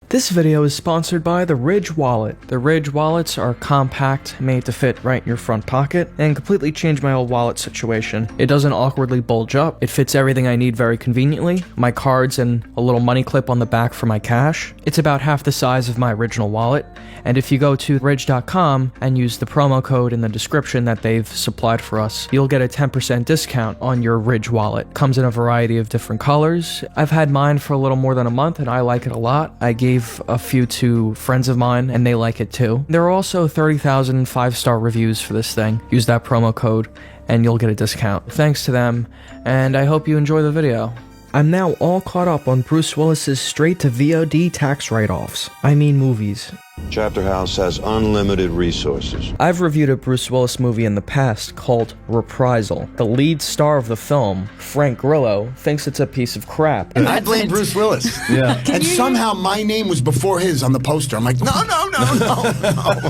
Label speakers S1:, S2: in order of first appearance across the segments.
S1: This video is sponsored by the Ridge Wallet. The Ridge Wallets are compact, made to fit right in your front pocket, and completely changed my old wallet situation. It doesn't awkwardly bulge up, it fits everything I need very conveniently, my cards and a little money clip on the back for my cash. It's about half the size of my original wallet, and if you go to ridge.com and use the promo code in the description that they've supplied for us, you'll get a 10% discount on your Ridge Wallet. Comes in a variety of different colors. I've had mine for a little more than a month and I like it a lot. I gave a few to friends of mine and they like it too. There are also 30,000 5-star reviews for this thing. Use that promo code and you'll get a discount. Thanks to them, and I hope you enjoy the video. I'm now all caught up on Bruce Willis's straight-to-VOD tax write-offs. I mean movies.
S2: Chapter House has unlimited resources.
S1: I've reviewed a Bruce Willis movie in the past called Reprisal. The lead star of the film, Frank Grillo, thinks it's a piece of crap.
S3: And I blame Bruce Willis.
S1: Yeah.
S3: And somehow my name was before his on the poster. I'm like, no.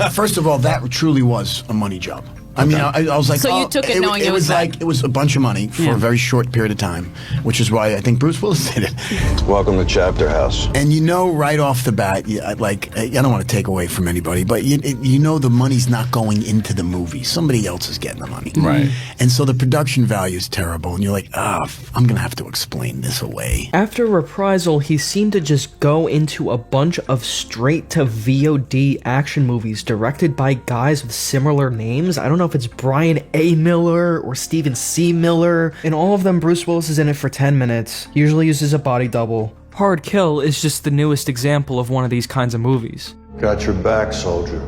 S3: First of all, that truly was a money job. I mean, I was like,
S4: so you took it knowing it was
S3: like, it was a bunch of money for a very short period of time, which is why I think Bruce Willis did it.
S2: Welcome to Chapter House.
S3: And you know right off the bat, I don't want to take away from anybody, but you know the money's not going into the movie. Somebody else is getting the money.
S5: Right.
S3: And so the production value is terrible, and you're like, I'm going to have to explain this away.
S1: After Reprisal, he seemed to just go into a bunch of straight-to-VOD action movies directed by guys with similar names. I don't know if it's Brian A. Miller or Stephen C. Miller. In all of them, Bruce Willis is in it for 10 minutes, usually uses a body double. Hard Kill is just the newest example of one of these kinds of movies.
S2: Got your back, soldier.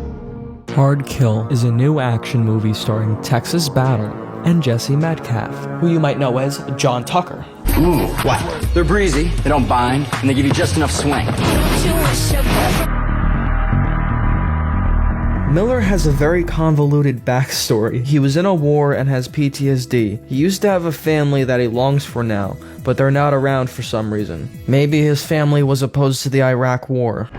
S1: Hard Kill is a new action movie starring Texas Battle and Jesse Metcalf, who you might know as John Tucker.
S6: Ooh, what? They're breezy, they don't bind, and they give you just enough swing.
S1: Miller has a very convoluted backstory. He was in a war and has PTSD. He used to have a family that he longs for now, but they're not around for some reason. Maybe his family was opposed to the Iraq War.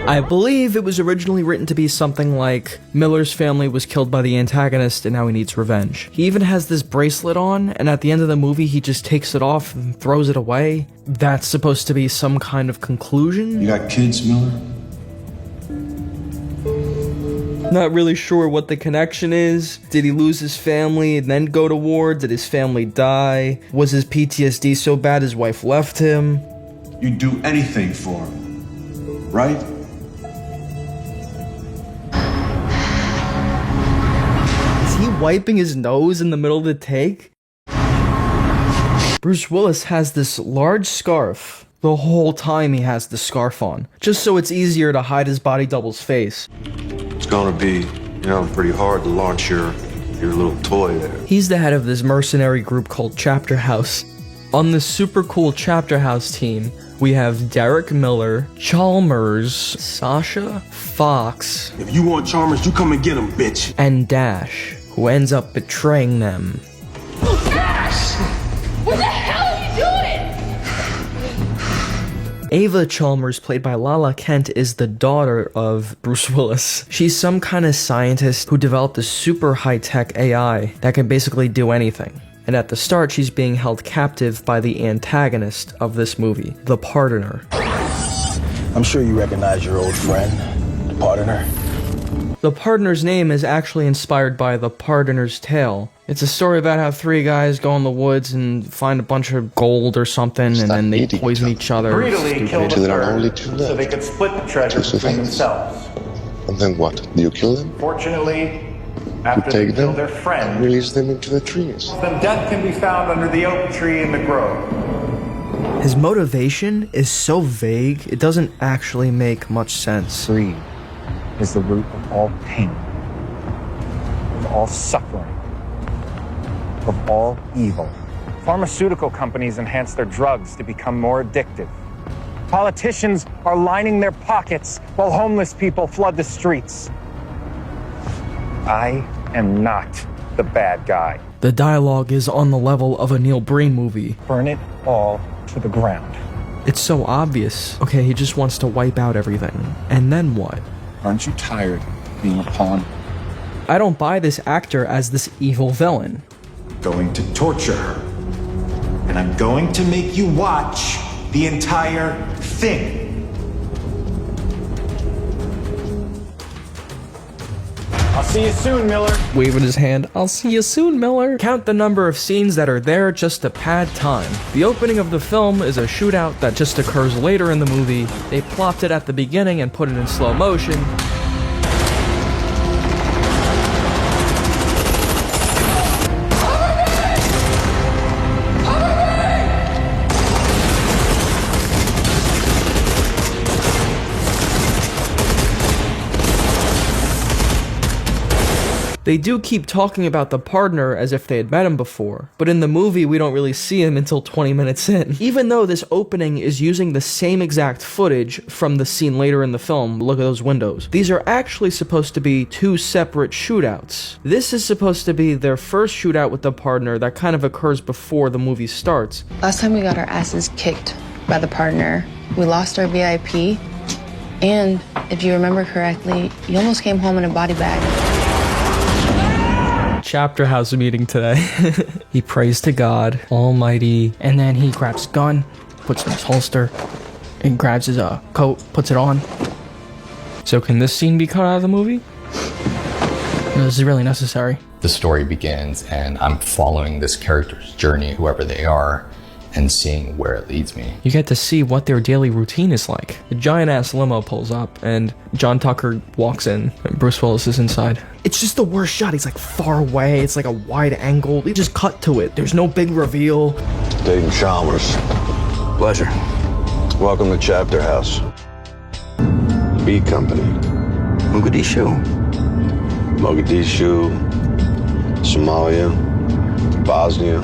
S1: I believe it was originally written to be something like, Miller's family was killed by the antagonist and now he needs revenge. He even has this bracelet on, and at the end of the movie he just takes it off and throws it away. That's supposed to be some kind of conclusion?
S2: You got kids, Miller?
S1: Not really sure what the connection is. Did he lose his family and then go to war? Did his family die? Was his PTSD so bad his wife left him?
S2: You'd do anything for him, right?
S1: Is he wiping his nose in the middle of the take? Bruce Willis has this large scarf. The whole time he has the scarf on, just so it's easier to hide his body double's face.
S2: It's gonna be, pretty hard to launch your little toy there.
S1: He's the head of this mercenary group called Chapter House. On the super cool Chapter House team, we have Derek Miller, Chalmers, Sasha, Fox,
S7: if you want Chalmers, you come and get him, bitch.
S1: And Dash, who ends up betraying them.
S4: Dash! What the hell are you doing?
S1: Ava Chalmers, played by Lala Kent, is the daughter of Bruce Willis. She's some kind of scientist who developed a super high-tech AI that can basically do anything. And at the start, she's being held captive by the antagonist of this movie, the Pardoner.
S8: I'm sure you recognize your old friend, the Pardoner.
S1: The Pardoner's name is actually inspired by The Pardoner's Tale. It's a story about how 3 guys go in the woods and find a bunch of gold or something, and then they poison each other.
S9: Greedily killed the third so they could split the treasure between themselves.
S10: And then what? Do you kill them?
S9: Fortunately, after they kill their friend,
S10: release them into the trees.
S9: then death can be found under the oak tree in the grove.
S1: His motivation is so vague, it doesn't actually make much sense.
S11: Greed is the root of all pain, of all suffering, of all evil. Pharmaceutical companies enhance their drugs to become more addictive. Politicians are lining their pockets while homeless people flood the streets. I am not the bad guy.
S1: The dialogue is on the level of a Neil Breen movie.
S11: Burn it all to the ground.
S1: It's so obvious. Okay, he just wants to wipe out everything. And then what?
S11: Aren't you tired of being a pawn?
S1: I don't buy this actor as this evil villain.
S9: Going to torture her. And I'm going to make you watch
S7: The entire thing.
S11: I'll see you soon, Miller.
S1: Waving his hand, I'll see you soon, Miller. Count the number of scenes that are there just to pad time. The opening of the film is a shootout that just occurs later in the movie. They plopped it at the beginning and put it in slow motion. They do keep talking about the partner as if they had met him before, but in the movie we don't really see him until 20 minutes in. Even though this opening is using the same exact footage from the scene later in the film, look at those windows. These are actually supposed to be two separate shootouts. This is supposed to be their first shootout with the partner that kind of occurs before the movie starts.
S5: Last time we got our asses kicked by the partner, we lost our VIP, and if you remember correctly, you almost came home in a body bag.
S1: Chapter house meeting today. He prays to God Almighty, and then he grabs his gun, puts it in his holster, and grabs his coat, puts it on. So can this scene be cut out of the movie? No, this is really necessary.
S12: The story begins, and I'm following this character's journey, whoever they are, and seeing where it leads me.
S1: You get to see what their daily routine is like. A giant-ass limo pulls up, and John Tucker walks in, and Bruce Willis is inside. It's just the worst shot. He's like far away. It's like a wide angle. They just cut to it. There's no big reveal.
S10: Dayton Chalmers.
S6: Pleasure.
S10: Welcome to Chapter House. B Company.
S6: Mogadishu.
S10: Mogadishu. Somalia. Bosnia.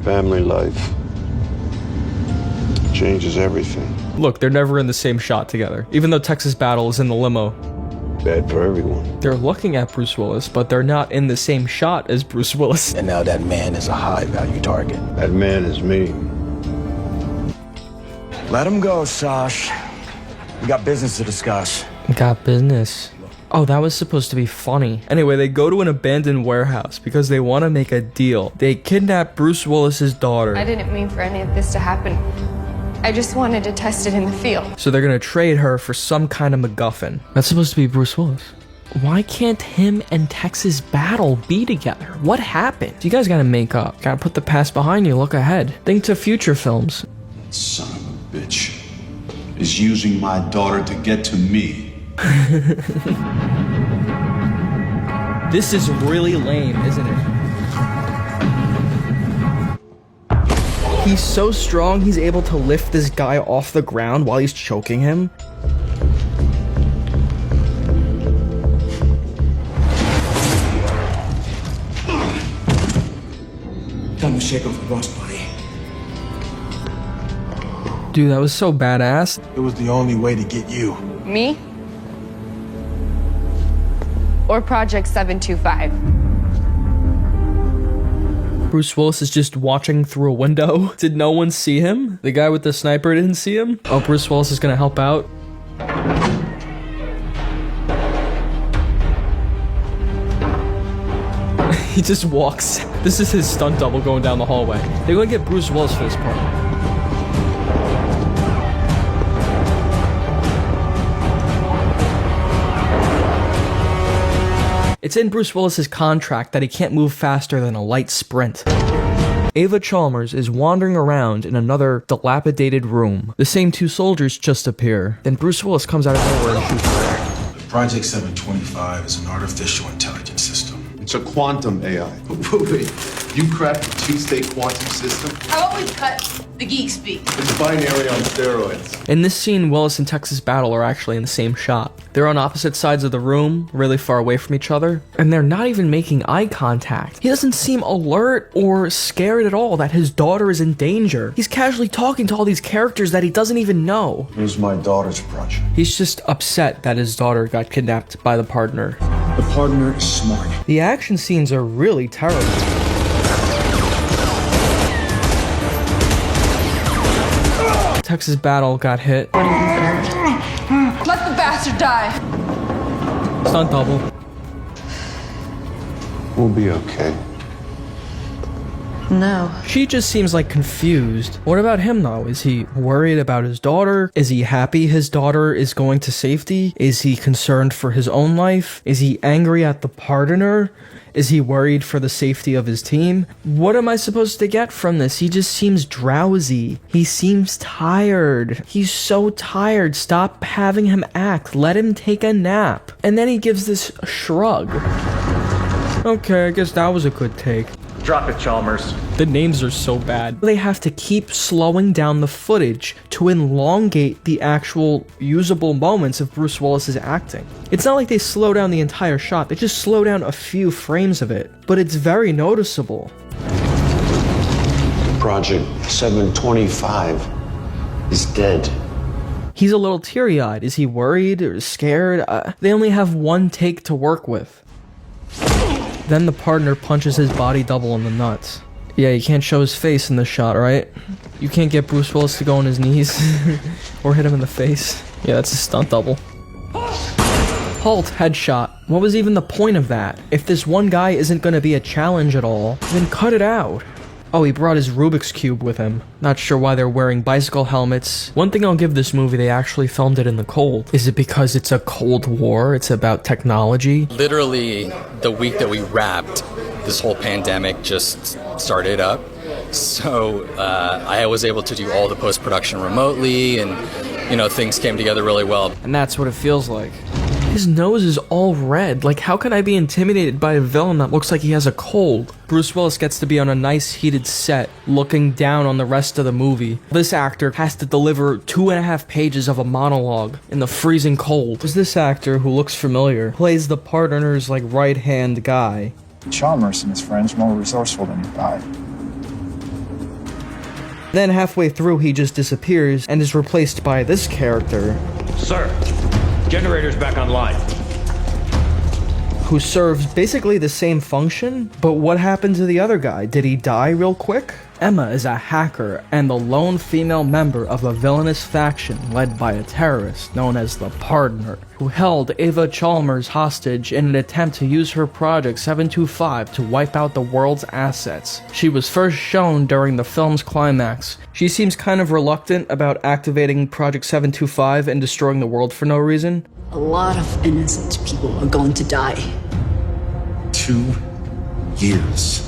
S10: Family life. Changes everything.
S1: Look, they're never in the same shot together, even though Texas Battle is in the limo.
S10: Bad for everyone.
S1: They're looking at Bruce Willis, but they're not in the same shot as Bruce Willis.
S8: And now that man is a high-value target.
S10: That man is me.
S8: Let him go, Sash. We got business to discuss.
S1: Got business. Oh, that was supposed to be funny. Anyway, they go to an abandoned warehouse because they want to make a deal. They kidnap Bruce Willis's daughter.
S4: I didn't mean for any of this to happen. I just wanted to test it in the field.
S1: So they're gonna trade her for some kind of MacGuffin. That's supposed to be Bruce Willis. Why can't him and Texas Battle be together? What happened? You guys gotta make up. Gotta put the past behind you, look ahead. Think to future films.
S7: Son of a bitch is using my daughter to get to me.
S1: This is really lame, isn't it? He's so strong, he's able to lift this guy off the ground while he's choking him.
S7: Time to shake off the rust, buddy.
S1: Dude, that was so badass.
S8: It was the only way to get you.
S4: Me? Or Project 725?
S1: Bruce Willis is just watching through a window. Did no one see him? The guy with the sniper didn't see him? Oh, Bruce Willis is gonna help out. He just walks. This is his stunt double going down the hallway. They're gonna get Bruce Willis for this part. It's in Bruce Willis's contract that he can't move faster than a light sprint. Ava Chalmers is wandering around in another dilapidated room. The same two soldiers just appear. Then Bruce Willis comes out of nowhere and shoots her.
S7: Project 725 is an artificial intelligence system.
S2: It's a quantum AI.
S7: Wait, you cracked a two-state quantum system?
S4: How about we cut the geek speak?
S2: It's binary on steroids.
S1: In this scene, Willis and Texas Battle are actually in the same shot. They're on opposite sides of the room, really far away from each other, and they're not even making eye contact. He doesn't seem alert or scared at all that his daughter is in danger. He's casually talking to all these characters that he doesn't even know.
S7: It was my daughter's project.
S1: He's just upset that his daughter got kidnapped by the partner.
S7: The partner is smart.
S1: The action scenes are really terrible. Texas Battle got hit.
S4: Let the bastard die.
S1: Stunt double.
S10: We'll be okay.
S5: No.
S1: She just seems like confused. What about him though? Is he worried about his daughter? Is he happy his daughter is going to safety? Is he concerned for his own life? Is he angry at the partner? Is he worried for the safety of his team? What am I supposed to get from this? He just seems drowsy. He seems tired. He's so tired. Stop having him act. Let him take a nap. And then he gives this shrug. Okay, I guess that was a good take.
S11: Drop it, Chalmers.
S1: The names are so bad. They have to keep slowing down the footage to elongate the actual usable moments of Bruce Willis's acting. It's not like they slow down the entire shot, they just slow down a few frames of it, but it's very noticeable.
S10: Project 725 is dead.
S1: He's a little teary-eyed. Is he worried or scared? They only have one take to work with. Then the partner punches his body double in the nuts. Yeah, you can't show his face in this shot, right? You can't get Bruce Willis to go on his knees or hit him in the face. Yeah, that's a stunt double. Halt, headshot. What was even the point of that? If this one guy isn't gonna be a challenge at all, then cut it out. Oh, he brought his Rubik's Cube with him. Not sure why they're wearing bicycle helmets. One thing I'll give this movie, they actually filmed it in the cold. Is it because it's a Cold War? It's about technology?
S12: Literally, the week that we wrapped, this whole pandemic just started up. So I was able to do all the post-production remotely, and, you know, things came together really well.
S1: And that's what it feels like. His nose is all red. Like, how can I be intimidated by a villain that looks like he has a cold? Bruce Willis gets to be on a nice heated set, looking down on the rest of the movie. This actor has to deliver 2.5 pages of a monologue in the freezing cold. This actor, who looks familiar, plays the partner's, like, right-hand guy.
S11: Chalmers and his friends are more resourceful than you thought.
S1: Then halfway through, he just disappears and is replaced by this character.
S9: Sir, generator's back online.
S1: Who serves basically the same function, but what happened to the other guy? Did he die real quick? Emma is a hacker and the lone female member of a villainous faction led by a terrorist known as the Partner, who held Ava Chalmers hostage in an attempt to use her Project 725 to wipe out the world's assets. She was first shown during the film's climax. She seems kind of reluctant about activating Project 725 and destroying the world for no reason.
S13: A lot of innocent people are going to die.
S14: 2 years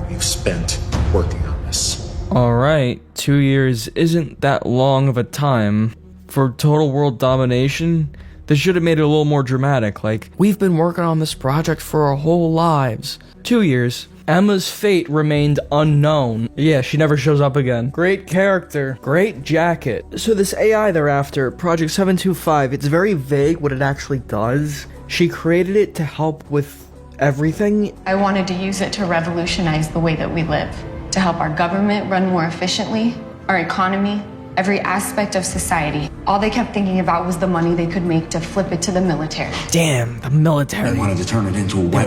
S14: we've spent working on this.
S1: Alright, 2 years isn't that long of a time. For total world domination, they should have made it a little more dramatic, like, we've been working on this project for our whole lives. 2 years. Emma's fate remained unknown. Yeah, she never shows up again. Great character. Great jacket. So this AI they're after, Project 725, it's very vague what it actually does. She created it to help with everything.
S4: I wanted to use it to revolutionize the way that we live, to help our government run more efficiently, our economy, every aspect of society. All they kept thinking about was the money they could make to flip it to the military.
S1: Damn, the military.
S7: They wanted to turn it into a weapon.
S4: I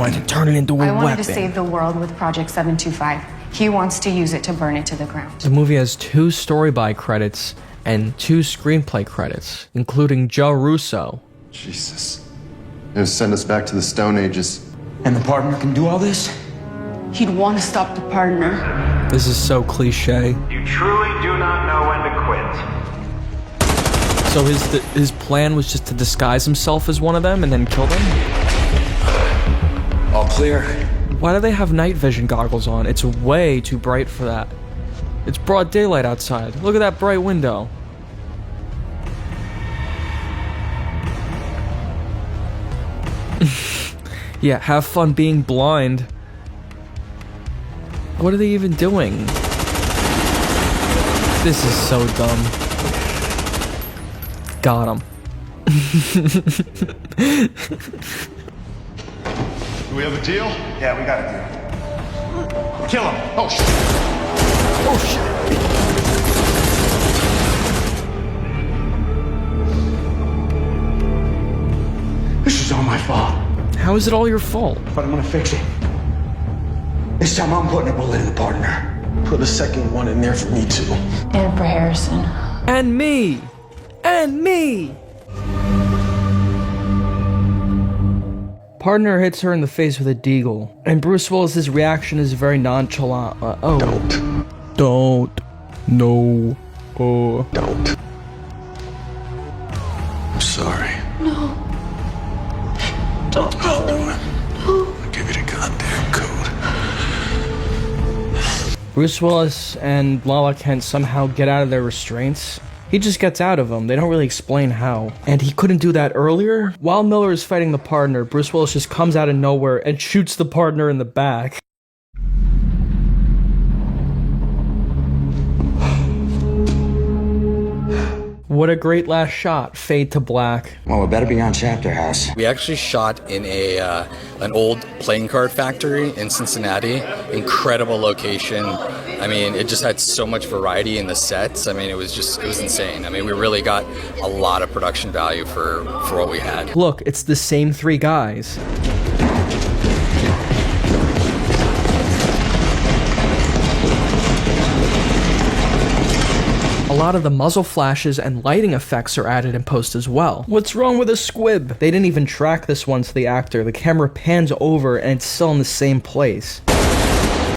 S4: wanted to save the world with Project 725. He wants to use it to burn it to the ground.
S1: The movie has 2 story by credits and 2 screenplay credits, including Joe Russo.
S2: Jesus. It'll send us back to the Stone Ages.
S6: And the Partner can do all this?
S13: He'd want to stop the Partner.
S1: This is so cliche.
S9: You truly do not know when to quit.
S1: So his plan was just to disguise himself as one of them and then kill them?
S6: All clear.
S1: Why do they have night vision goggles on? It's way too bright for that. It's broad daylight outside. Look at that bright window. Yeah, have fun being blind. What are they even doing? This is so dumb. Got him.
S9: Do we have a deal?
S11: Yeah, we got a deal.
S9: Kill him. Oh, shit.
S1: Oh, shit.
S6: This is all my fault.
S1: How is it all your fault?
S6: But I'm gonna fix it. This time I'm putting a bullet in the Partner.
S8: Put a second one in there for me too.
S5: And for Harrison.
S1: And me! And me! Partner hits her in the face with a deagle, and Bruce Willis's reaction is very nonchalant. Don't. No. Oh.
S2: Don't. I'm sorry.
S13: No. Don't.
S2: I'll do it. I'll give you the goddamn code.
S1: Bruce Willis and Lala Kent somehow get out of their restraints. He just gets out of them. They don't really explain how. And he couldn't do that earlier? While Miller is fighting the partner, Bruce Willis just comes out of nowhere and shoots the partner in the back. What a great last shot. Fade to black.
S6: Well, we better be on Chapter House.
S12: We actually shot in an old playing card factory in Cincinnati. Incredible location. I mean, it just had so much variety in the sets. I mean, it was insane. I mean, we really got a lot of production value for what we had.
S1: Look, it's the same three guys. A lot of the muzzle flashes and lighting effects are added in post as well. What's wrong with a squib? They didn't even track this one to the actor. The camera pans over and it's still in the same place.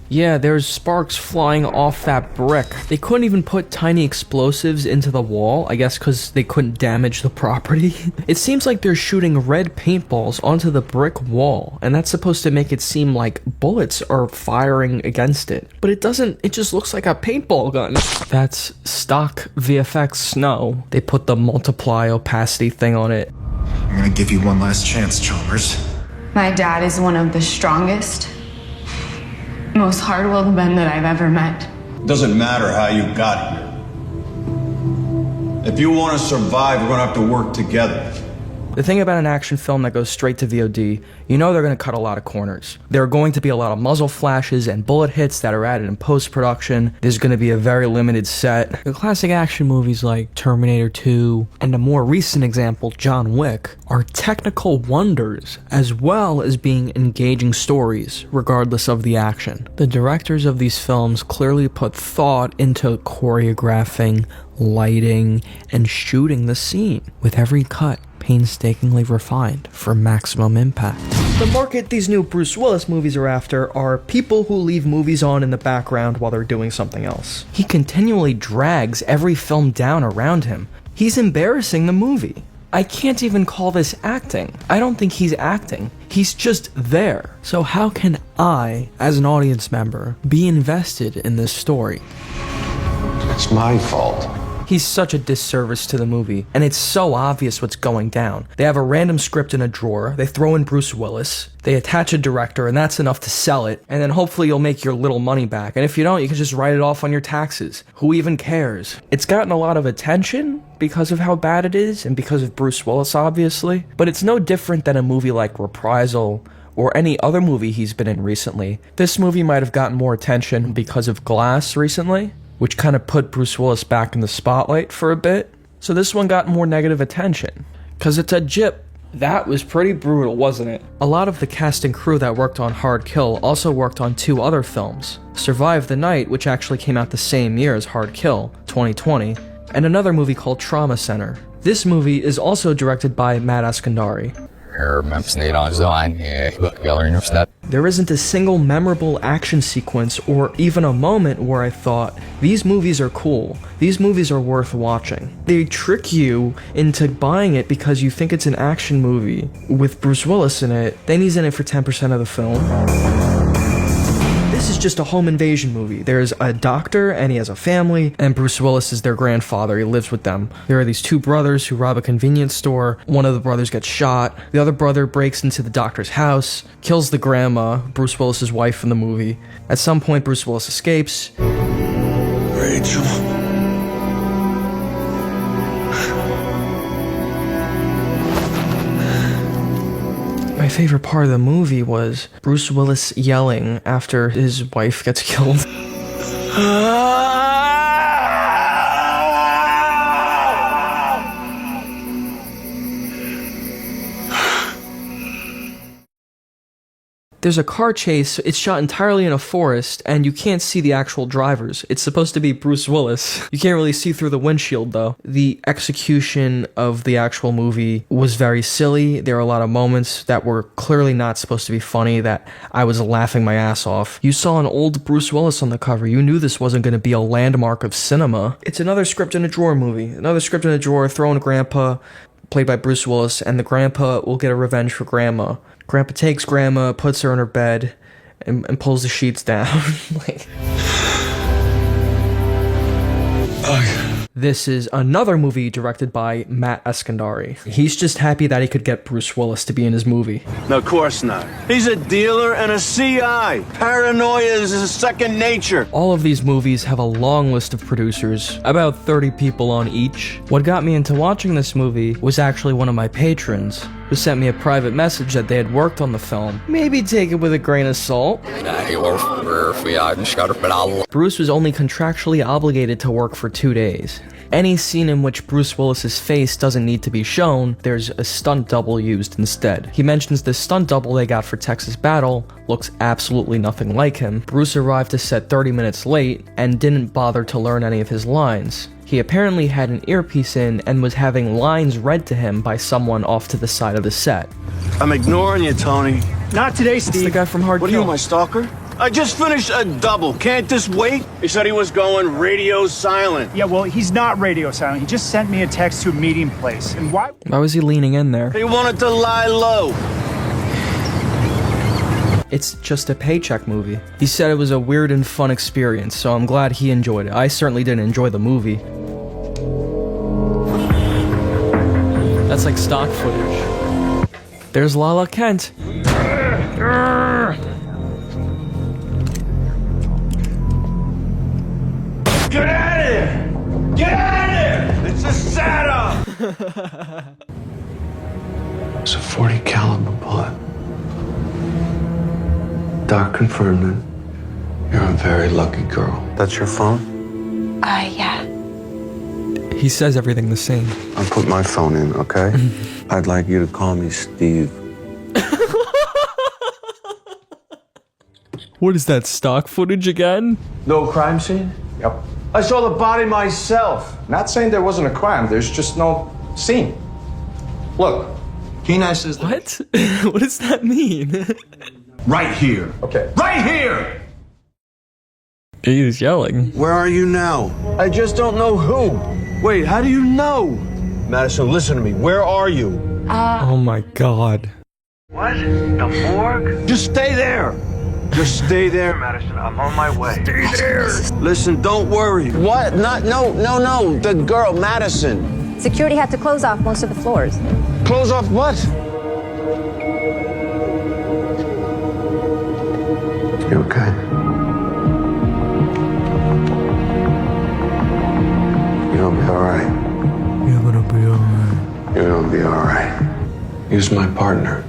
S1: Yeah, there's sparks flying off that brick. They couldn't even put tiny explosives into the wall, I guess because they couldn't damage the property. It seems like they're shooting red paintballs onto the brick wall, and that's supposed to make it seem like bullets are firing against it. But it doesn't, it just looks like a paintball gun. That's stock VFX snow. They put the multiply opacity thing on it.
S14: I'm gonna give you one last chance, Chalmers.
S4: My dad is one of the strongest, most hard-willed men that I've ever met.
S7: Doesn't matter how you got here. If you want to survive, we're gonna have to work together.
S1: The thing about an action film that goes straight to VOD, you know they're going to cut a lot of corners. There are going to be a lot of muzzle flashes and bullet hits that are added in post-production. There's going to be a very limited set. The classic action movies like Terminator 2 and a more recent example, John Wick, are technical wonders as well as being engaging stories, regardless of the action. The directors of these films clearly put thought into choreographing, lighting, and shooting the scene, with every cut painstakingly refined for maximum impact. The market these new Bruce Willis movies are after are people who leave movies on in the background while they're doing something else. He continually drags every film down around him. He's embarrassing the movie. I can't even call this acting. I don't think he's acting. He's just there. So how can I, as an audience member, be invested in this story?
S10: It's my fault.
S1: He's such a disservice to the movie, and it's so obvious what's going down. They have a random script in a drawer, they throw in Bruce Willis, they attach a director, and that's enough to sell it, and then hopefully you'll make your little money back. And if you don't, you can just write it off on your taxes. Who even cares? It's gotten a lot of attention because of how bad it is, and because of Bruce Willis, obviously, but it's no different than a movie like Reprisal, or any other movie he's been in recently. This movie might have gotten more attention because of Glass recently, which kind of put Bruce Willis back in the spotlight for a bit. So this one got more negative attention, because it's a jip. That was pretty brutal, wasn't it? A lot of the cast and crew that worked on Hard Kill also worked on two other films. Survive the Night, which actually came out the same year as Hard Kill, 2020, and another movie called Trauma Center. This movie is also directed by Matt Eskandari. There isn't a single memorable action sequence or even a moment where I thought, these movies are cool, these movies are worth watching. They trick you into buying it because you think it's an action movie with Bruce Willis in it, then he's in it for 10% of the film. This is just a home invasion movie. There's a doctor and he has a family, and Bruce Willis is their grandfather. He lives with them. There are these two brothers who rob a convenience store. One of the brothers gets shot. The other brother breaks into the doctor's house, kills the grandma, Bruce Willis's wife in the movie. At some point, Bruce Willis escapes.
S2: Rachel.
S1: My favorite part of the movie was Bruce Willis yelling after his wife gets killed. There's a car chase, it's shot entirely in a forest, and you can't see the actual drivers. It's supposed to be Bruce Willis. You can't really see through the windshield, though. The execution of the actual movie was very silly. There were a lot of moments that were clearly not supposed to be funny that I was laughing my ass off. You saw an old Bruce Willis on the cover. You knew this wasn't going to be a landmark of cinema. It's another script in a drawer movie. Another script in a drawer, thrown to Grandpa, played by Bruce Willis, and the grandpa will get a revenge for Grandma. Grandpa takes Grandma, puts her in her bed, and pulls the sheets down. Like... This is another movie directed by Matt Eskandari. He's just happy that he could get Bruce Willis to be in his movie.
S15: No, of course not. He's a dealer and a CI. Paranoia is his second nature.
S1: All of these movies have a long list of producers, about 30 people on each. What got me into watching this movie was actually one of my patrons, who sent me a private message that they had worked on the film. Maybe take it with a grain of salt. Bruce was only contractually obligated to work for 2 days. Any scene in which Bruce Willis's face doesn't need to be shown, there's a stunt double used instead. He mentions the stunt double they got for Texas Battle looks absolutely nothing like him. Bruce arrived to set 30 minutes late and didn't bother to learn any of his lines. He apparently had an earpiece in and was having lines read to him by someone off to the side of the set.
S15: I'm ignoring you, Tony.
S16: Not today, Steve.
S1: It's the guy from Hard
S15: What are
S1: Kill.
S15: you, my stalker? I just finished a double. Can't this wait? He said he was going radio silent.
S16: Yeah, well, he's not radio silent. He just sent me a text to a meeting place. And why
S1: was he leaning in there?
S15: He wanted to lie low.
S1: It's just a paycheck movie. He said it was a weird and fun experience, so I'm glad he enjoyed it. I certainly didn't enjoy the movie. That's like stock footage. There's Lala Kent.
S15: Get out of here! Get out of here! It's a setup!
S10: It's a .40 caliber bullet. Doc confirmed it. You're a very lucky girl. That's your phone?
S5: Yeah.
S1: He says everything the same.
S10: I'll put my phone in, okay? I'd like you to call me Steve.
S1: What is that, stock footage again?
S17: No crime scene?
S9: Yep.
S17: I saw the body myself. Not saying there wasn't a crime, there's just no scene. Look, Kenai says that...
S1: What? What does that mean?
S17: Right here. Okay. Right here!
S1: He's yelling.
S15: Where are you now? I just don't know who. Wait, how do you know?
S17: Madison, listen to me. Where are you?
S1: Oh my god.
S9: What? The morgue?
S15: Just stay there. Just stay there.
S9: Madison, I'm on my way. Stay there.
S15: Listen, don't worry.
S17: What? No. The girl, Madison.
S18: Security had to close off most of the floors.
S17: Close off what?
S10: You okay? You're gonna be alright.
S1: You're gonna be alright.
S10: You're gonna be alright. He's my partner.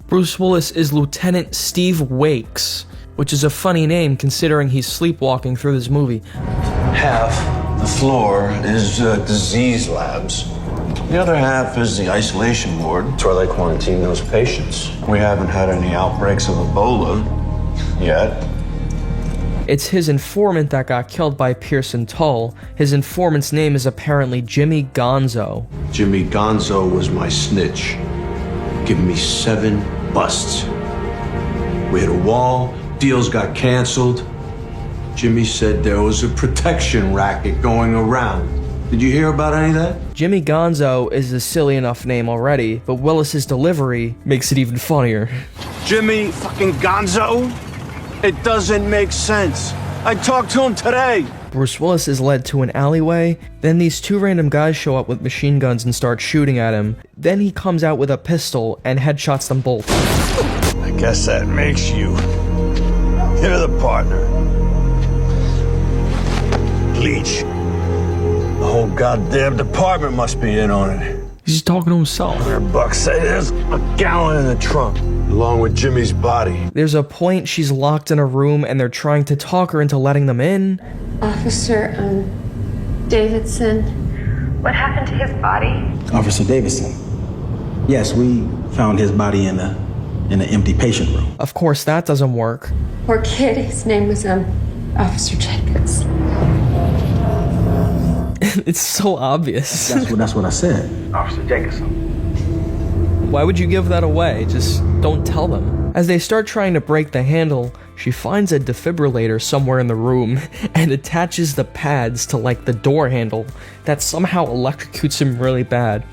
S1: Bruce Willis is Lieutenant Steve Wakes, which is a funny name considering he's sleepwalking through this movie.
S7: Half the floor is disease labs. The other half is the isolation ward. It's where they quarantine those patients. We haven't had any outbreaks of Ebola yet.
S1: It's his informant that got killed by Pearson Tull. His informant's name is apparently Jimmy Gonzo.
S7: Jimmy Gonzo was my snitch. Give me 7 busts. We hit a wall, deals got canceled. Jimmy said there was a protection racket going around. Did you hear about any of that?
S1: Jimmy Gonzo is a silly enough name already, but Willis's delivery makes it even funnier.
S15: Jimmy fucking Gonzo? It doesn't make sense. I talked to him today.
S1: Bruce Willis is led to an alleyway, then these 2 random guys show up with machine guns and start shooting at him. Then he comes out with a pistol and headshots them both.
S15: I guess that makes you. You're the partner. Leech. The whole goddamn department must be in on it.
S1: He's talking to himself.
S15: $100 say there's a gallon in the trunk, along with Jimmy's body.
S1: There's a point she's locked in a room and they're trying to talk her into letting them in.
S19: Officer, Davidson. What happened to his body?
S8: Officer Davidson. Yes, we found his body in the in an empty patient room.
S1: Of course, that doesn't work.
S19: Poor kid, his name was, Officer Jenkins.
S1: It's so obvious.
S8: That's what I said.
S6: Officer Jenkins.
S1: Why would you give that away? Just don't tell them. As they start trying to break the handle, she finds a defibrillator somewhere in the room and attaches the pads to like the door handle that somehow electrocutes him really bad.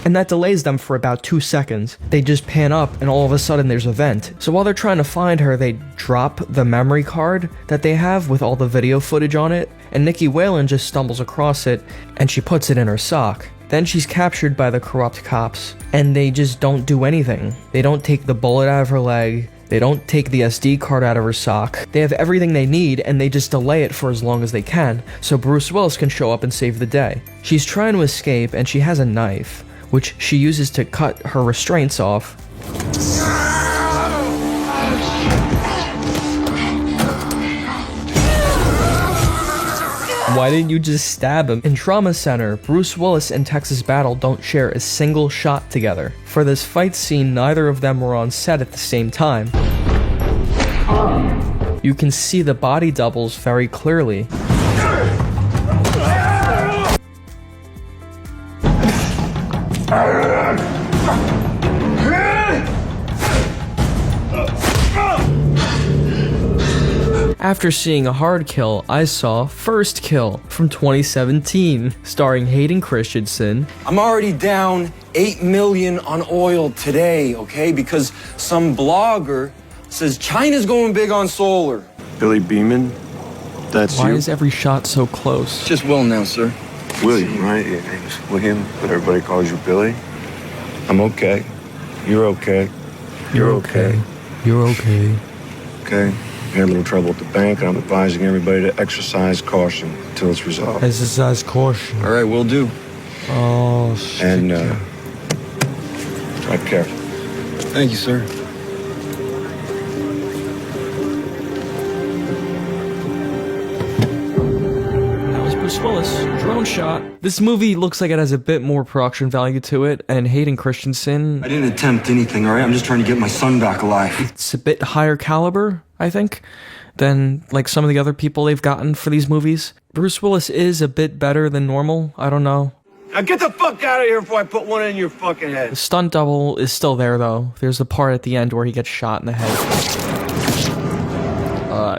S1: And that delays them for about 2 seconds. They just pan up and all of a sudden there's a vent. So while they're trying to find her, they drop the memory card that they have with all the video footage on it, and Nikki Whalen just stumbles across it and she puts it in her sock. Then she's captured by the corrupt cops, and they just don't do anything. They don't take the bullet out of her leg, they don't take the SD card out of her sock. They have everything they need, and they just delay it for as long as they can, so Bruce Willis can show up and save the day. She's trying to escape, and she has a knife, which she uses to cut her restraints off. Why didn't you just stab him? In Trauma Center, Bruce Willis and Texas Battle don't share a single shot together. For this fight scene, neither of them were on set at the same time. You can see the body doubles very clearly. After seeing a hard kill, I saw First Kill from 2017, starring Hayden Christensen.
S15: I'm already down $8 million on oil today, okay? Because some blogger says China's going big on solar.
S2: Billy Beeman? That's
S1: Why
S2: you?
S1: is every shot so close?
S15: Just Will now, sir.
S2: William, right? Your name's William, but everybody calls you Billy. I'm okay. You're okay. You're okay.
S1: You're okay.
S2: Okay. We had a little trouble at the bank, and I'm advising everybody to exercise caution until it's resolved.
S1: Exercise caution.
S15: All right, will do.
S1: Oh,
S2: And, drive careful.
S15: Thank you, sir.
S1: That was Bruce Willis. Drone shot. This movie looks like it has a bit more production value to it, and Hayden Christensen,
S15: I didn't attempt anything, all right? I'm just trying to get my son back alive.
S1: it's a bit higher caliber, I think, than like some of the other people they've gotten for these movies. Bruce Willis is a bit better than normal, I don't know.
S15: Now get the fuck out of here before I put one in your fucking
S1: The
S15: head.
S1: stunt double is still there though. There's a part at the end where he gets shot in the head.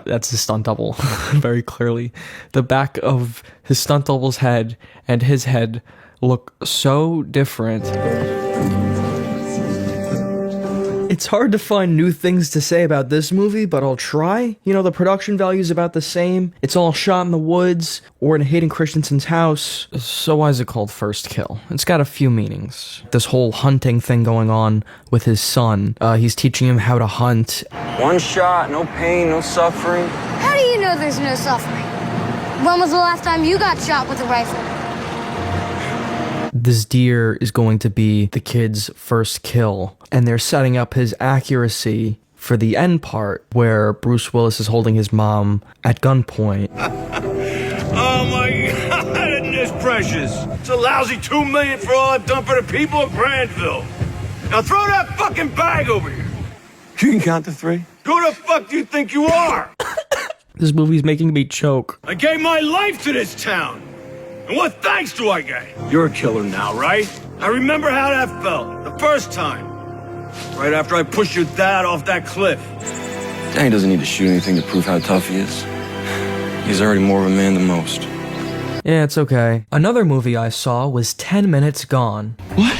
S1: That's the stunt double, very clearly. The back of his stunt double's head and his head look so different. It's hard to find new things to say about this movie, but I'll try. You know, the production value is about the same. It's all shot in the woods or in Hayden Christensen's house. So why is it called First Kill? It's got a few meanings. This whole hunting thing going on with his son. He's teaching him how to hunt.
S15: One shot, no pain, no suffering.
S20: How do you know there's no suffering? When was the last time you got shot with a rifle?
S1: This deer is going to be the kid's first kill, and they're setting up his accuracy for the end part where Bruce Willis is holding his mom at gunpoint.
S15: Oh my God, isn't this precious? It's a lousy $2 million for all I've done for the people of Granville. Now throw that fucking bag over here.
S2: You can count to 3.
S15: Who the fuck do you think you are?
S1: This movie's making me choke.
S15: I gave my life to this town. And what thanks do I get? You're a killer now, right? I remember how that felt the first time. Right after I pushed your dad off that cliff. Danny doesn't need to shoot anything to prove how tough he is. He's already more of a man than most.
S1: Yeah, it's okay. Another movie I saw was 10 Minutes Gone.
S15: What?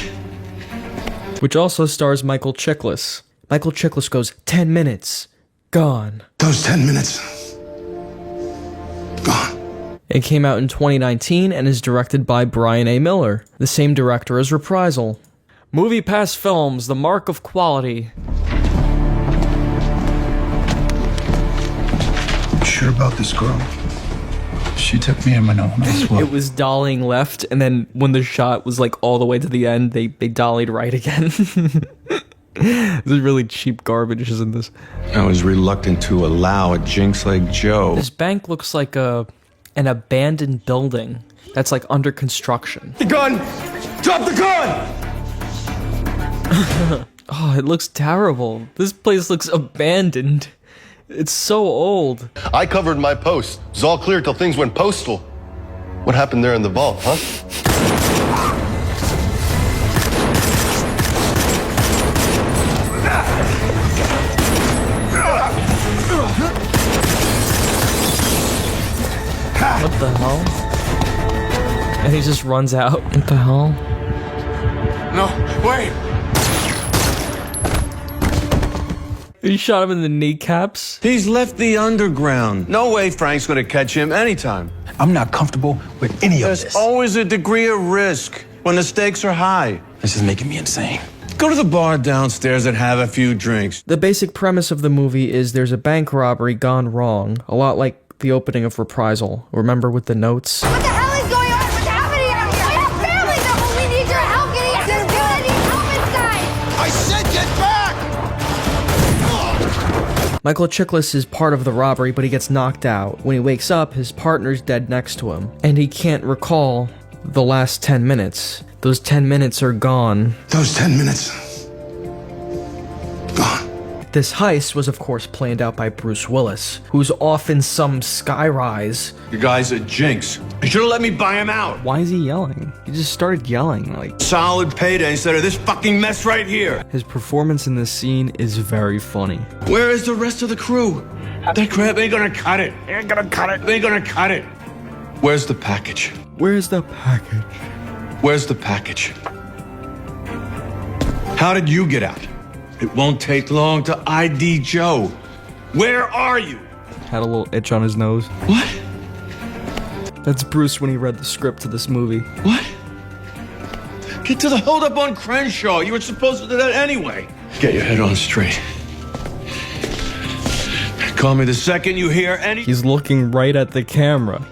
S1: Which also stars Michael Chiklis. Michael Chiklis goes, 10 minutes, gone.
S14: Those 10 minutes. Gone.
S1: It came out in 2019 and is directed by Brian A. Miller, the same director as Reprisal. Movie Pass Films, the mark of quality.
S14: You sure about this girl? She took me in my own.
S1: It was dollying left, and then when the shot was like all the way to the end, they dollied right again. This is really cheap garbage, isn't this?
S2: I was reluctant to allow a jinx like Joe.
S1: This bank looks like an abandoned building that's like under construction.
S15: The gun! Drop the gun!
S1: Oh, it looks terrible. This place looks abandoned. It's so old.
S21: I covered my post. It was all clear till things went postal. What happened there in the vault, huh?
S1: What the hell? And he just runs out. What the hell?
S21: No, wait!
S1: He shot him in the kneecaps.
S7: He's left the underground. No way Frank's gonna catch him anytime.
S8: I'm not comfortable with any of this.
S7: There's always a degree of risk when the stakes are high.
S8: This is making me insane.
S7: Go to the bar downstairs and have a few drinks.
S1: The basic premise of the movie is there's a bank robbery gone wrong, a lot like the opening of Reprisal. Remember with the notes?
S20: What the hell is going on? What's happening out here? I have family that we need your help getting out. There's gonna need help inside.
S3: I said get back!
S1: Michael Chiklis is part of the robbery, but he gets knocked out. When he wakes up, his partner's dead next to him, and he can't recall the last 10 minutes. Those 10 minutes are gone.
S3: Those 10 minutes. Gone.
S1: This heist was of course planned out by Bruce Willis, who's off in some skyrise.
S7: You guy's a jinx. You should've let me buy him out.
S1: Why is he yelling? He just started yelling, like...
S7: Solid payday instead of this fucking mess right here.
S1: His performance in this scene is very funny.
S7: Where is the rest of the crew? That crap ain't gonna cut it. Ain't gonna cut it. Ain't gonna cut it. Where's the package?
S1: Where's the package?
S7: Where's the package? How did you get out? It won't take long to ID Joe. Where are you?
S1: Had a little itch on his nose.
S7: What?
S1: That's Bruce when he read the script to this movie.
S7: What? Get to the holdup on Crenshaw. You were supposed to do that anyway. Get your head on straight. Call me the second you hear any...
S1: He's looking right at the camera.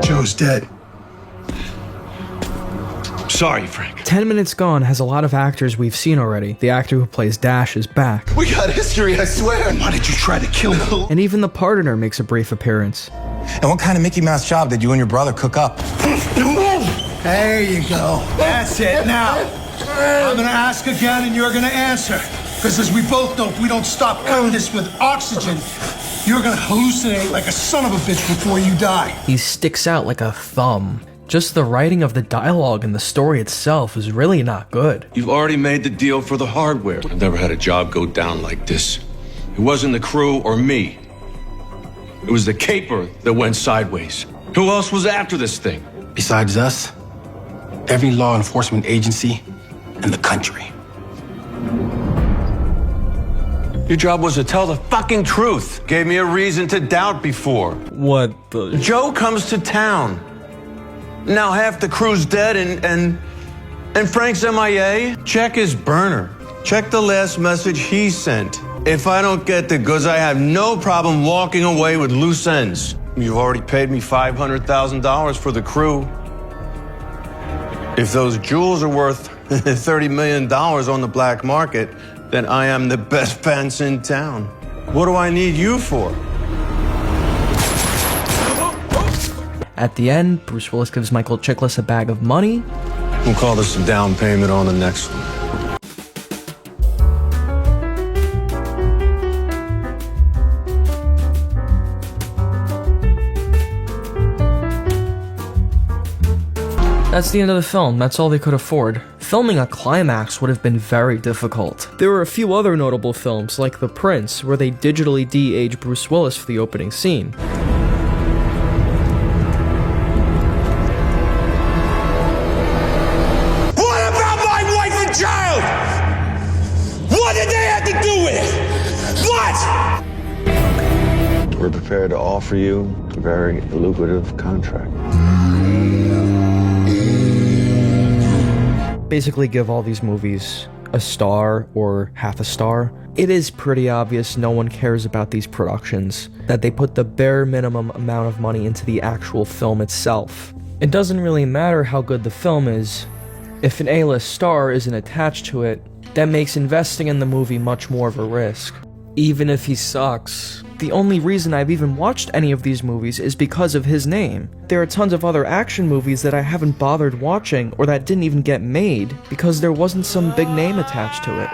S3: Joe's dead.
S7: Sorry, Frank.
S1: 10 Minutes Gone has a lot of actors we've seen already. The actor who plays Dash is back.
S21: We got history, I swear.
S3: Why did you try to kill him?
S1: And even the partner makes a brief appearance.
S8: And what kind of Mickey Mouse job did you and your brother cook up?
S6: There you go. That's it. Now, I'm gonna ask again and you're gonna answer. Because as we both know, if we don't stop cutting this with oxygen, you're gonna hallucinate like a son of a bitch before you die.
S1: He sticks out like a thumb. Just the writing of the dialogue and the story itself is really not good.
S7: You've already made the deal for the hardware. I've never had a job go down like this. It wasn't the crew or me. It was the caper that went sideways. Who else was after this thing?
S8: Besides us, every law enforcement agency in the country.
S7: Your job was to tell the fucking truth. Gave me a reason to doubt before.
S1: What the...
S7: Joe comes to town. Now half the crew's dead and Frank's MIA. Check his burner. Check the last message he sent. If I don't get the goods, I have no problem walking away with loose ends. You've already paid me $500,000 for the crew. If those jewels are worth $30 million on the black market, then I am the best fence in town. What do I need you for?
S1: At the end, Bruce Willis gives Michael Chiklis a bag of money.
S7: We'll call this a down payment on the next one.
S1: That's the end of the film. That's all they could afford. Filming a climax would have been very difficult. There were a few other notable films, like The Prince, where they digitally de-age Bruce Willis for the opening scene.
S10: We're prepared to offer you a very lucrative contract.
S1: Basically give all these movies a star or half a star. It is pretty obvious no one cares about these productions, that they put the bare minimum amount of money into the actual film itself. It doesn't really matter how good the film is. If an A-list star isn't attached to it, that makes investing in the movie much more of a risk. Even if he sucks. The only reason I've even watched any of these movies is because of his name. There are tons of other action movies that I haven't bothered watching or that didn't even get made because there wasn't some big name attached to it.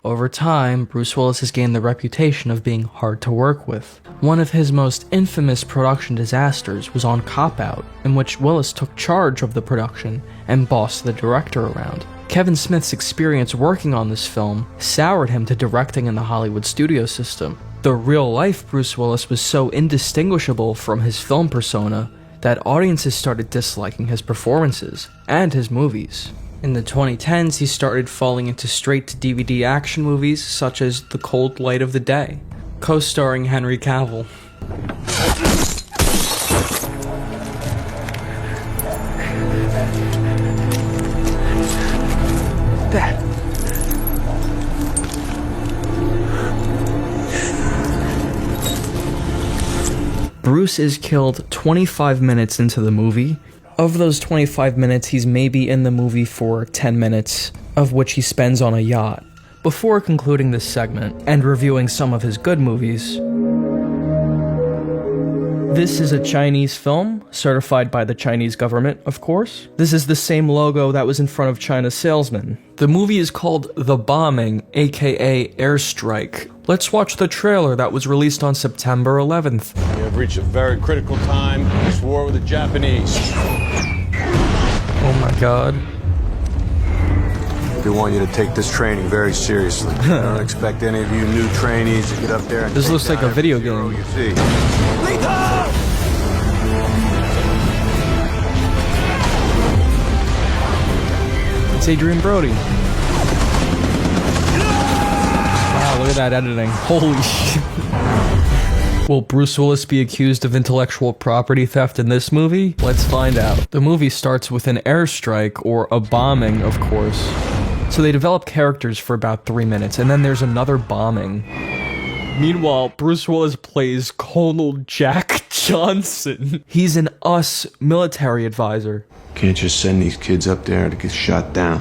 S1: Over time, Bruce Willis has gained the reputation of being hard to work with. One of his most infamous production disasters was on Cop Out, in which Willis took charge of the production and bossed the director around. Kevin Smith's experience working on this film soured him to directing in the Hollywood studio system. The real-life Bruce Willis was so indistinguishable from his film persona that audiences started disliking his performances and his movies. In the 2010s, he started falling into straight-to-DVD action movies such as The Cold Light of the Day, co-starring Henry Cavill. Bruce is killed 25 minutes into the movie. Of those 25 minutes, he's maybe in the movie for 10 minutes, of which he spends on a yacht. Before concluding this segment, and reviewing some of his good movies, this is a Chinese film, certified by the Chinese government, of course. This is the same logo that was in front of China's salesman. The movie is called The Bombing, aka Airstrike. Let's watch the trailer that was released on September 11th.
S11: We have reached a very critical time in this war with the Japanese.
S1: Oh my god.
S7: We want you to take this training very seriously. I don't expect any of you new trainees to get up there and
S1: this looks like a video game.
S7: You see.
S1: It's Adrian Brody. Wow, look at that editing. Holy shit. Will Bruce Willis be accused of intellectual property theft in this movie? Let's find out. The movie starts with an airstrike, or a bombing, of course. So they develop characters for about 3 minutes, and then there's another bombing. Meanwhile, Bruce Willis plays Colonel Jack Johnson. He's an US military advisor.
S7: Can't just send these kids up there to get shot down.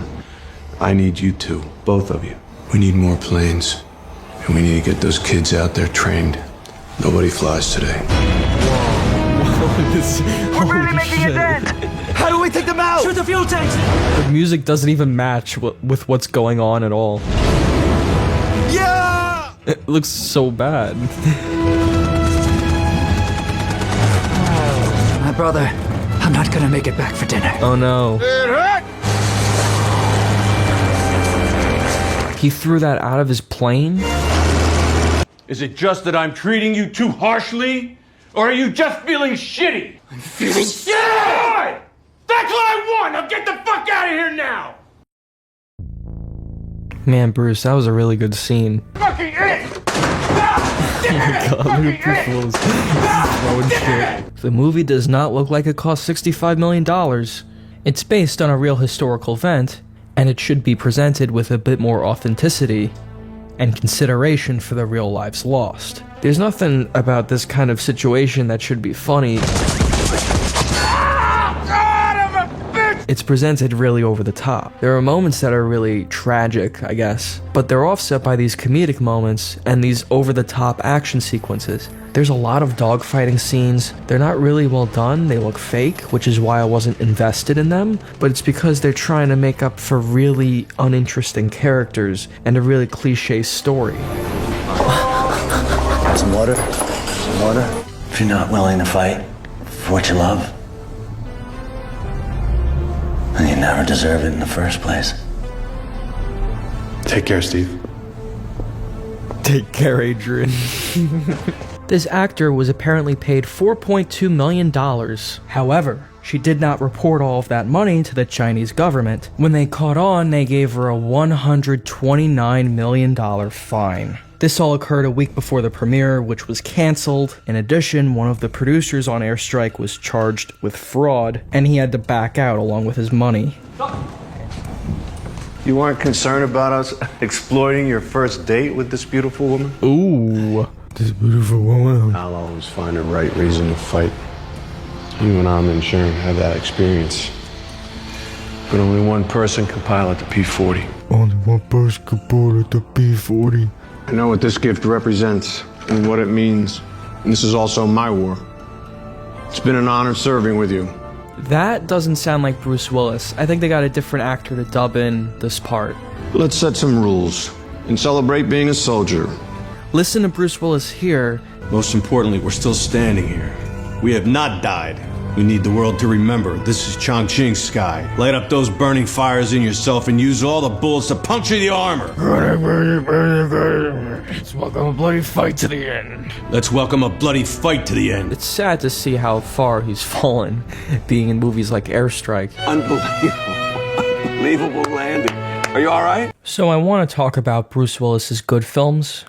S7: I need you two, both of you. We need more planes, and we need to get those kids out there trained. Nobody flies today.
S11: We're barely making a dent! How do we take them out? Shoot the fuel tanks!
S1: The music doesn't even match with what's going on at all.
S11: Yeah!
S1: It looks so bad.
S22: My brother, I'm not gonna make it back for dinner.
S1: Oh no.
S11: It hurt!
S1: He threw that out of his plane?
S11: Is it just that I'm treating you too harshly? Or are you just feeling shitty? I'm feeling shitty! Good! That's what I want! Now get the fuck out of here now!
S1: Man, Bruce, that was a really good scene.
S11: Fucking it!
S1: Oh my god, look at Bruce Willis throwing shit. The movie does not look like it cost $65 million. It's based on a real historical event, and it should be presented with a bit more authenticity and consideration for the real lives lost. There's nothing about this kind of situation that should be funny. It's presented really over the top. There are moments that are really tragic, I guess, but they're offset by these comedic moments and these over-the-top action sequences. There's a lot of dogfighting scenes. They're not really well done, they look fake, which is why I wasn't invested in them, but it's because they're trying to make up for really uninteresting characters and a really cliche story.
S8: Some water? Some water? If you're not willing to fight for what you love, then you never deserved it in the first place.
S11: Take care, Steve.
S1: Take care, Adrian. This actor was apparently paid $4.2 million. However, she did not report all of that money to the Chinese government. When they caught on, they gave her a $129 million fine. This all occurred a week before the premiere, which was cancelled. In addition, one of the producers on Airstrike was charged with fraud, and he had to back out along with his money.
S7: You aren't concerned about us exploiting your first date with this beautiful woman?
S1: Ooh, this beautiful woman.
S11: I'll always find the right reason to fight. You and I'm ensuring have that experience.
S7: But only one person can pilot the P-40.
S2: Only one person can pilot the P-40.
S11: I know what this gift represents.
S7: and what it means. And this is also my war. It's been an honor serving with you.
S1: That doesn't sound like Bruce Willis. I think they got a different actor to dub in this part.
S7: Let's set some rules and celebrate being a soldier.
S1: Listen to Bruce Willis here.
S7: Most importantly, we're still standing here. We have not died. We need the world to remember this is Chongqing's sky. Light up those burning fires in yourself and use all the bullets to puncture the armor.
S1: Let's welcome a bloody fight to the end.
S7: Let's welcome a bloody fight to the end.
S1: It's sad to see how far he's fallen, being in movies like Airstrike.
S2: Unbelievable landing. Are you all right?
S1: So I want to talk about Bruce Willis's good films.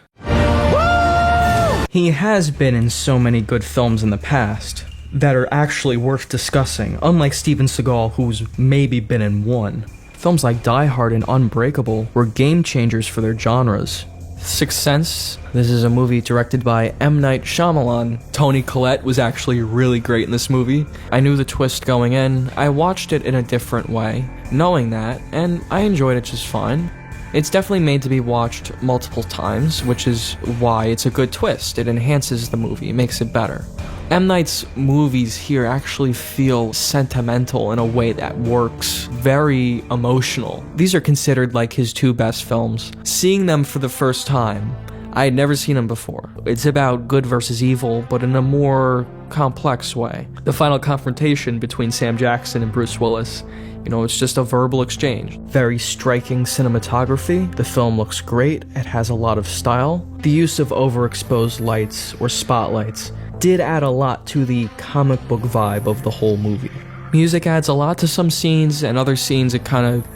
S1: He has been in so many good films in the past that are actually worth discussing, unlike Steven Seagal, who's maybe been in one. Films like Die Hard and Unbreakable were game changers for their genres. Sixth Sense, this is a movie directed by M. Night Shyamalan. Toni Collette was actually really great in this movie. I knew the twist going in. I watched it in a different way, knowing that, and I enjoyed it just fine. It's definitely made to be watched multiple times, which is why it's a good twist. It enhances the movie, makes it better. M. Night's movies here actually feel sentimental in a way that works, very emotional. These are considered like his two best films. Seeing them for the first time, I had never seen them before. It's about good versus evil, but in a more complex way. The final confrontation between Sam Jackson and Bruce Willis, it's just a verbal exchange. Very striking cinematography. The film looks great. It has a lot of style. The use of overexposed lights or spotlights did add a lot to the comic book vibe of the whole movie. Music adds a lot to some scenes, and other scenes it kind of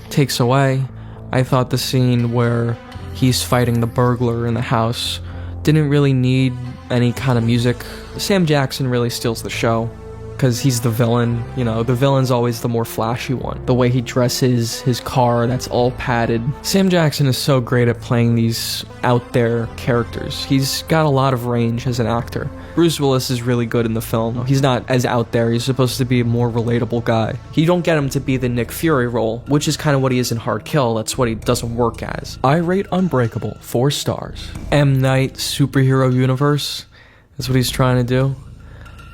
S1: takes away. I thought the scene where he's fighting the burglar in the house didn't really need any kind of music. Sam Jackson really steals the show, because he's the villain. The villain's always the more flashy one. The way he dresses, his car, that's all padded. Sam Jackson is so great at playing these out there characters. He's got a lot of range as an actor. Bruce Willis is really good in the film. He's not as out there. He's supposed to be a more relatable guy. You don't get him to be the Nick Fury role, which is kind of what he is in Hard Kill. That's what he doesn't work as. I rate Unbreakable 4 stars. M. Night superhero universe. That's what he's trying to do.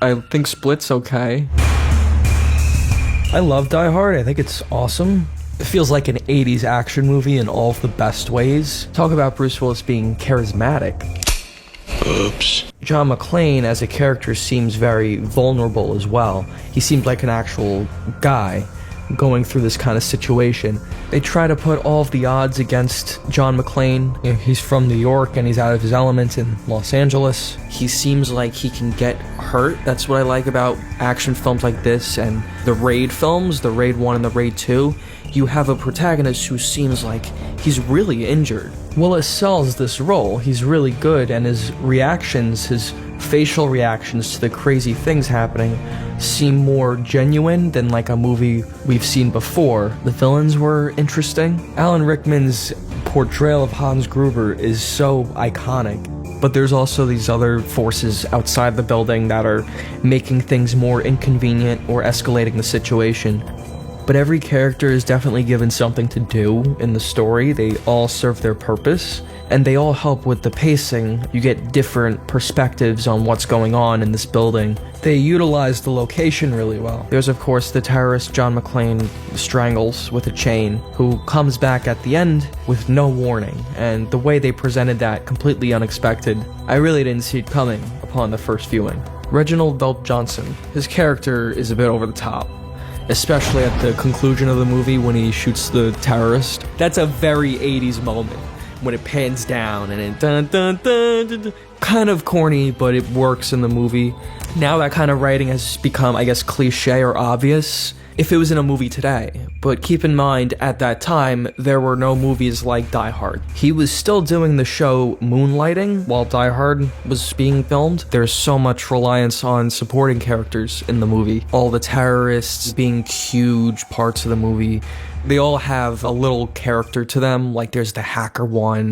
S1: I think Split's okay. I love Die Hard. I think it's awesome. It feels like an 80s action movie in all of the best ways. Talk about Bruce Willis being charismatic.
S7: Oops.
S1: John McClane as a character seems very vulnerable as well. He seems like an actual guy going through this kind of situation. They try to put all of the odds against John McClane. He's from New York and he's out of his element in Los Angeles. He seems like he can get hurt. That's what I like about action films like this and the Raid films, the Raid 1 and the Raid 2. You have a protagonist who seems like he's really injured. Willis sells this role. He's really good, and his reactions, his facial reactions to the crazy things happening seem more genuine than like a movie we've seen before. The villains were interesting. Alan Rickman's portrayal of Hans Gruber is so iconic. But there's also these other forces outside the building that are making things more inconvenient or escalating the situation. But every character is definitely given something to do in the story. They all serve their purpose, and they all help with the pacing. You get different perspectives on what's going on in this building. They utilize the location really well. There's of course the terrorist John McClane strangles with a chain, who comes back at the end with no warning, and the way they presented that, completely unexpected. I really didn't see it coming upon the first viewing. Reginald VelJohnson, his character is a bit over the top. Especially at the conclusion of the movie when he shoots the terrorist. That's a very 80s moment when it pans down and it dun dun dun dun dun. Kind of corny, but it works in the movie. Now that kind of writing has become, I guess, cliche or obvious if it was in a movie today. But keep in mind, at that time, there were no movies like Die Hard. He was still doing the show Moonlighting while Die Hard was being filmed. There's so much reliance on supporting characters in the movie. All the terrorists being huge parts of the movie. They all have a little character to them, like there's the hacker one.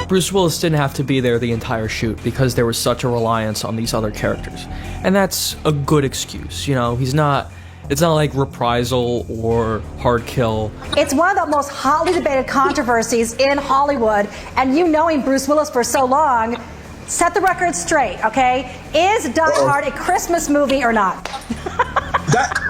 S1: Bruce Willis didn't have to be there the entire shoot because there was such a reliance on these other characters. And that's a good excuse, he's not It's not like Reprisal or Hard Kill.
S18: It's one of the most hotly debated controversies in Hollywood, and you knowing Bruce Willis for so long, set the record straight, okay? Is Die Hard a Christmas movie or not?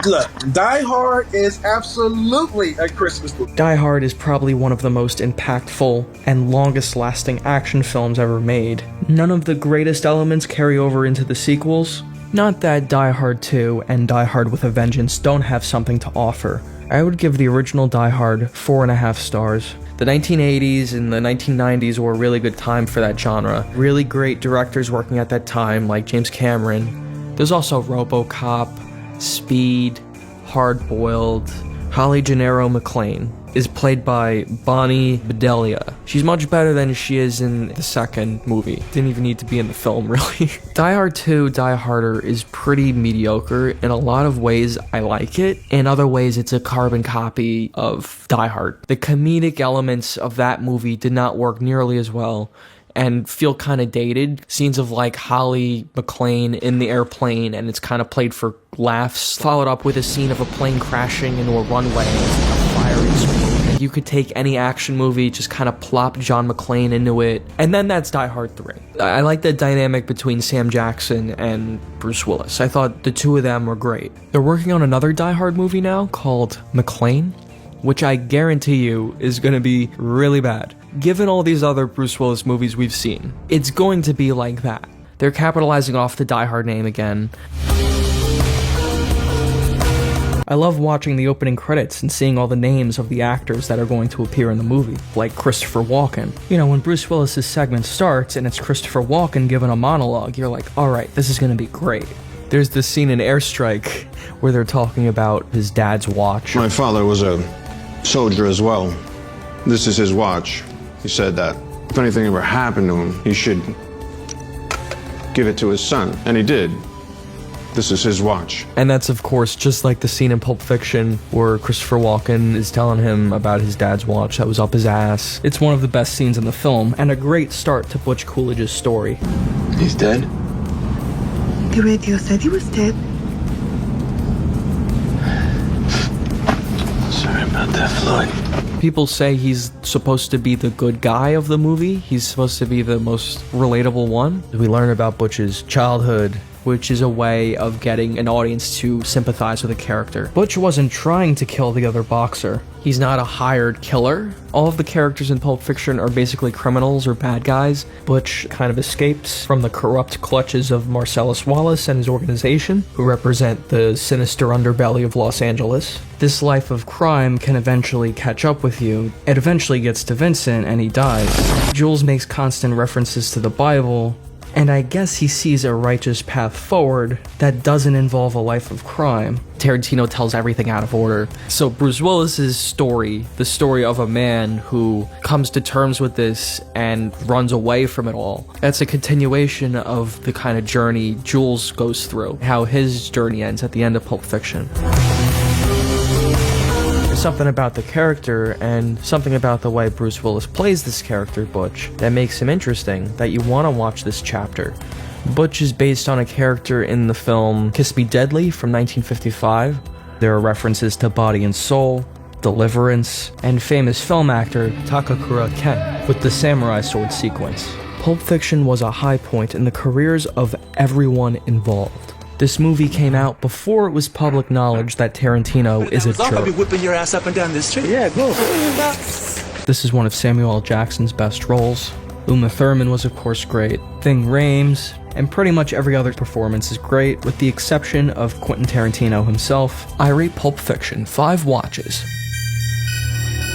S12: Look, Die Hard is absolutely a Christmas movie.
S1: Die Hard is probably one of the most impactful and longest-lasting action films ever made. None of the greatest elements carry over into the sequels. Not that Die Hard 2 and Die Hard with a Vengeance don't have something to offer. I would give the original Die Hard 4.5 stars. The 1980s and the 1990s were a really good time for that genre. Really great directors working at that time, like James Cameron. There's also RoboCop, Speed, Hard Boiled. Holly Gennaro McClane is played by Bonnie Bedelia. She's much better than she is in the second movie. Didn't even need to be in the film, really. Die Hard 2, Die Harder is pretty mediocre. In a lot of ways, I like it. In other ways, it's a carbon copy of Die Hard. The comedic elements of that movie did not work nearly as well and feel kind of dated. Scenes of like Holly McClane in the airplane, and it's kind of played for laughs, followed up with a scene of a plane crashing into a runway. It's like a fire exploding. You could take any action movie, just kind of plop John McClane into it, and then that's Die Hard 3. I like the dynamic between Sam Jackson and Bruce Willis. I thought the two of them were great. They're working on another Die Hard movie now called McClane, which I guarantee you is going to be really bad. Given all these other Bruce Willis movies we've seen, it's going to be like that. They're capitalizing off the Die Hard name again. I love watching the opening credits and seeing all the names of the actors that are going to appear in the movie, like Christopher Walken. You know, when Bruce Willis's segment starts and it's Christopher Walken giving a monologue, you're like, alright, this is going to be great. There's this scene in Airstrike where they're talking about his dad's watch.
S13: My father was a soldier as well. This is his watch. He said that if anything ever happened to him, he should give it to his son. And he did. This is his watch.
S1: And that's, of course, just like the scene in Pulp Fiction where Christopher Walken is telling him about his dad's watch that was up his ass. It's one of the best scenes in the film, and a great start to Butch Coolidge's story.
S13: He's dead?
S23: The radio said he was dead.
S13: Sorry about that, Floyd.
S1: People say he's supposed to be the good guy of the movie. He's supposed to be the most relatable one. We learn about Butch's childhood, which is a way of getting an audience to sympathize with a character. Butch wasn't trying to kill the other boxer. He's not a hired killer. All of the characters in Pulp Fiction are basically criminals or bad guys. Butch kind of escapes from the corrupt clutches of Marcellus Wallace and his organization, who represent the sinister underbelly of Los Angeles. This life of crime can eventually catch up with you. It eventually gets to Vincent and he dies. Jules makes constant references to the Bible, and I guess he sees a righteous path forward that doesn't involve a life of crime. Tarantino tells everything out of order. So Bruce Willis's story, the story of a man who comes to terms with this and runs away from it all, that's a continuation of the kind of journey Jules goes through, how his journey ends at the end of Pulp Fiction. Something about the character and something about the way Bruce Willis plays this character, Butch, that makes him interesting, that you want to watch this chapter. Butch is based on a character in the film Kiss Me Deadly from 1955. There are references to Body and Soul, Deliverance, and famous film actor Takakura Ken with the samurai sword sequence. Pulp Fiction was a high point in the careers of everyone involved. This movie came out before it was public knowledge that Tarantino is a jerk.
S22: I'll be whipping your ass up and down the street. Yeah, go.
S1: This is one of Samuel L. Jackson's best roles. Uma Thurman was of course great. Ving Rhames, and pretty much every other performance is great, with the exception of Quentin Tarantino himself. I rate Pulp Fiction 5 watches.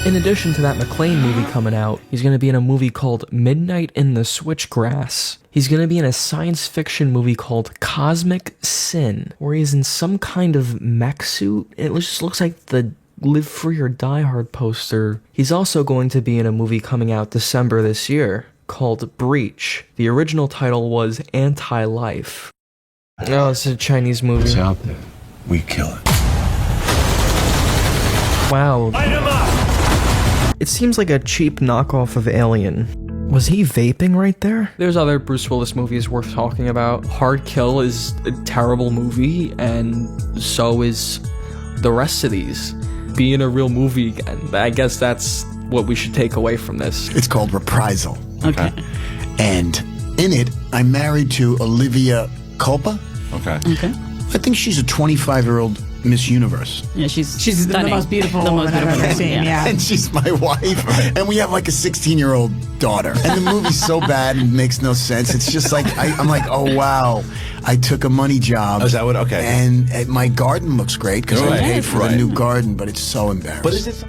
S1: In addition to that McClane movie coming out, he's going to be in a movie called Midnight in the Switchgrass. He's going to be in a science fiction movie called Cosmic Sin, where he's in some kind of mech suit. It just looks like the Live Free or Die Hard poster. He's also going to be in a movie coming out December this year called Breach. The original title was Anti-Life. Oh, it's a Chinese movie.
S2: It's out there. We kill it.
S1: Wow. It seems like a cheap knockoff of Alien. Was he vaping right there? There's other Bruce Willis movies worth talking about. Hard Kill is a terrible movie, and so is the rest of these. Be in a real movie again. I guess that's what we should take away from this.
S3: It's called Reprisal.
S4: Okay.
S3: And in it, I'm married to Olivia Culpa.
S4: Okay.
S3: I think she's a 25-year-old Miss Universe.
S4: Yeah, she's
S5: the most beautiful woman I've ever seen. Yeah.
S3: And she's my wife. And we have like a 16-year-old daughter. And the movie's so bad and makes no sense. It's just like, I'm like, oh, wow. I took a money job.
S4: Oh, is that what? Okay.
S3: And my garden looks great because I paid for a new garden, but it's so embarrassing.
S4: But is it